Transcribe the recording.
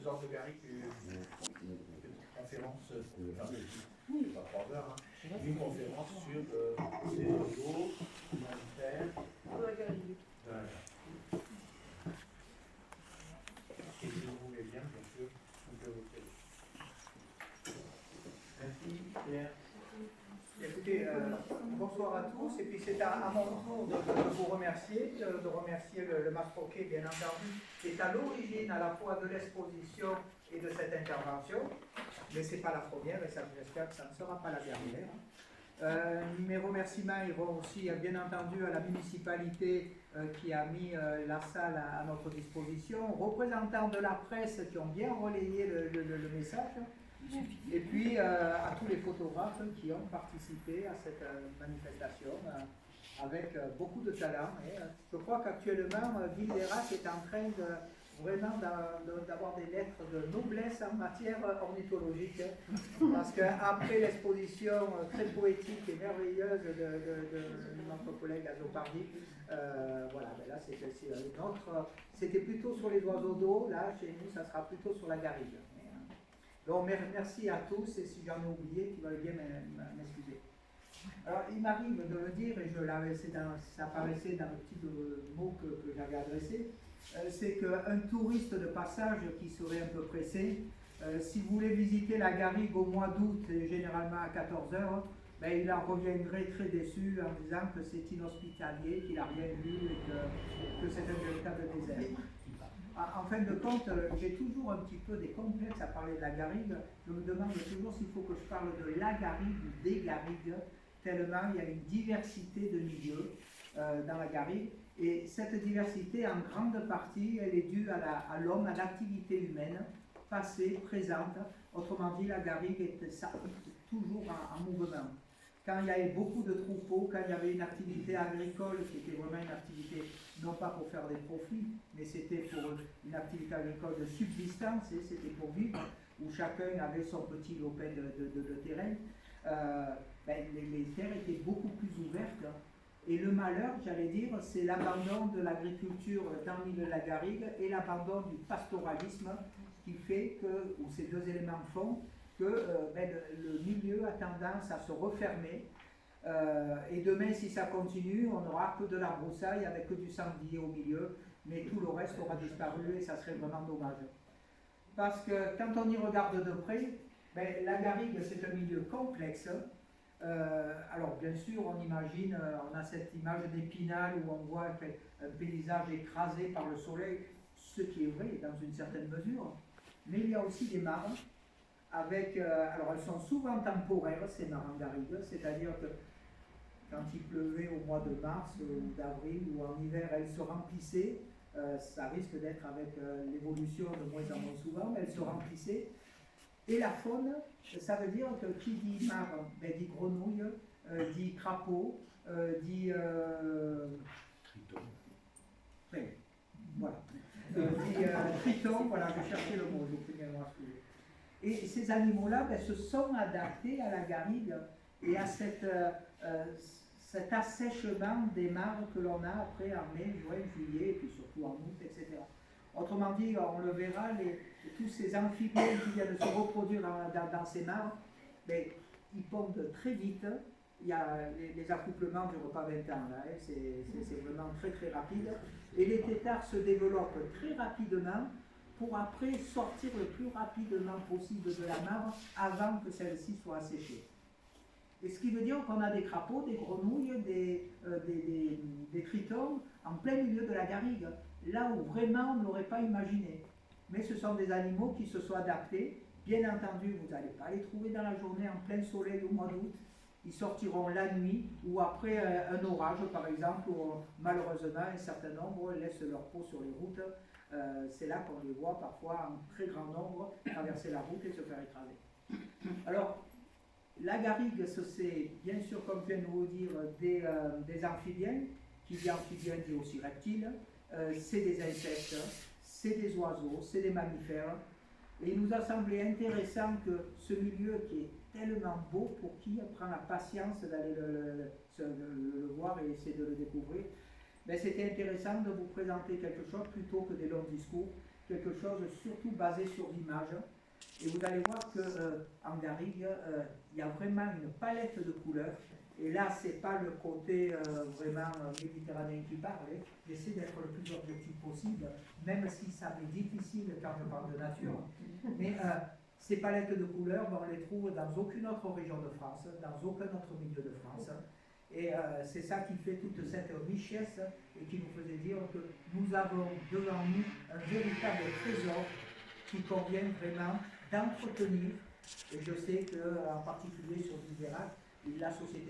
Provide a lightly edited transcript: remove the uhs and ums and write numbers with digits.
Zorg de Garrigue, une conférence, pas 3 heures, une conférence sur les réseaux humanitaires de la Garrigue. Et si vous voulez bien sûr, on peut vous aider. Merci, Pierre. Écoutez, bonsoir à tous, et puis c'est à mon tour de vous remercier, de remercier le Masroquet, bien entendu, qui est à l'origine à la fois de l'exposition et de cette intervention, mais ce n'est pas la première, et ça, j'espère que ça ne sera pas la dernière. Mes remerciements ils vont aussi, bien entendu, à la municipalité qui a mis la salle à notre disposition, aux représentants de la presse qui ont bien relayé le message, et puis à tous les photographes qui ont participé à cette manifestation avec beaucoup de talent. Et, je crois qu'actuellement, Ville d'Erac est en train vraiment d'avoir des lettres de noblesse en matière ornithologique, parce qu'après l'exposition très poétique et merveilleuse de notre collègue Azopardi, voilà, ben là c'était plutôt sur les oiseaux d'eau, là chez nous ça sera plutôt sur la garrigue. Donc merci à tous, et si j'en ai oublié, qui veulent bien m'excuser. Alors il m'arrive de le dire, et ça apparaissait dans le petit mot que j'avais adressé, c'est qu'un touriste de passage qui serait un peu pressé, si vous voulez visiter la garrigue au mois d'août, généralement à 14 h, ben, il en reviendrait très déçu en disant que c'est inhospitalier, qu'il n'a rien vu et que c'est un véritable désert. En fin de compte, j'ai toujours un petit peu des complexes à parler de la garrigue. Je me demande toujours s'il faut que je parle de la garrigue ou des garrigues, tellement il y a une diversité de milieux dans la garrigue. Et cette diversité, en grande partie, elle est due à l'homme, à l'activité humaine, passée, présente. Autrement dit, la garrigue est toujours en mouvement. Quand il y avait beaucoup de troupeaux, quand il y avait une activité agricole qui était vraiment une activité, non pas pour faire des profits, mais c'était pour une activité agricole de subsistance, c'était pour vivre, où chacun avait son petit lopin de terrain, ben, les terres étaient beaucoup plus ouvertes. Et le malheur, j'allais dire, c'est l'abandon de l'agriculture dans le milieu de la garrigue et l'abandon du pastoralisme qui fait que, ou ces deux éléments font, que ben, le milieu a tendance à se refermer, et demain si ça continue on n'aura que de la broussaille avec que du sanglier au milieu, mais tout le reste aura disparu et ça serait vraiment dommage. Parce que quand on y regarde de près, ben, la garrigue c'est un milieu complexe. Alors bien sûr on imagine, on a cette image d'Épinal où on voit un paysage écrasé par le soleil, ce qui est vrai dans une certaine mesure, mais il y a aussi des mares. Alors elles sont souvent temporaires, ces mares en garrigue, c'est-à-dire que quand il pleuvait au mois de mars ou d'avril ou en hiver, elles se remplissaient, ça risque d'être avec l'évolution de moins en moins souvent, mais elles se remplissaient. Et la faune, ça veut dire que qui dit mare, ben, dit grenouille, dit crapaud, dit... triton. Oui, voilà. Dit triton, voilà, je cherchais le mot, j'ai plus mémoire. Et ces animaux-là ben, se sont adaptés à la garrigue et à cet assèchement des mares que l'on a après en mai, juin, juillet, et puis surtout en août, etc. Autrement dit, on le verra, tous ces amphibiens qui viennent se reproduire dans ces mares, ben, ils pondent très vite. Il y a les accouplements ne durent pas 20 ans, là, hein, c'est vraiment très très rapide. Et les têtards se développent très rapidement pour après sortir le plus rapidement possible de la mare avant que celle-ci soit asséchée. Et ce qui veut dire qu'on a des crapauds, des grenouilles, des tritons en plein milieu de la garrigue, là où vraiment on n'aurait pas imaginé. Mais ce sont des animaux qui se sont adaptés. Bien entendu, vous n'allez pas les trouver dans la journée en plein soleil au mois d'août. Ils sortiront la nuit ou après un orage, par exemple, où malheureusement un certain nombre laissent leur peau sur les routes. C'est là qu'on les voit parfois en très grand nombre traverser la route et se faire écraser. Alors, la garrigue, c'est bien sûr, comme je viens de vous dire, des amphibiens, qui dit amphibien dit aussi reptiles, c'est des insectes, c'est des oiseaux, c'est des mammifères. Et il nous a semblé intéressant que ce milieu qui est tellement beau, pour qui prend la patience d'aller le voir et essayer de le découvrir, ben c'était intéressant de vous présenter quelque chose plutôt que des longs discours. quelque chose surtout basé sur l'image. Et vous allez voir qu'en garrigue, il y a vraiment une palette de couleurs. Et là, ce n'est pas le côté vraiment méditerranéen qui parle. J'essaie d'être le plus objectif possible, même si ça m'est difficile quand je parle de nature. Mais ces palettes de couleurs, on les trouve dans aucune autre région de France, dans aucun autre milieu de France. Et c'est ça qui fait toute cette richesse et qui nous faisait dire que nous avons devant nous un véritable trésor qui convient vraiment d'entretenir. Et je sais qu'en particulier sur l'Ivérac, la société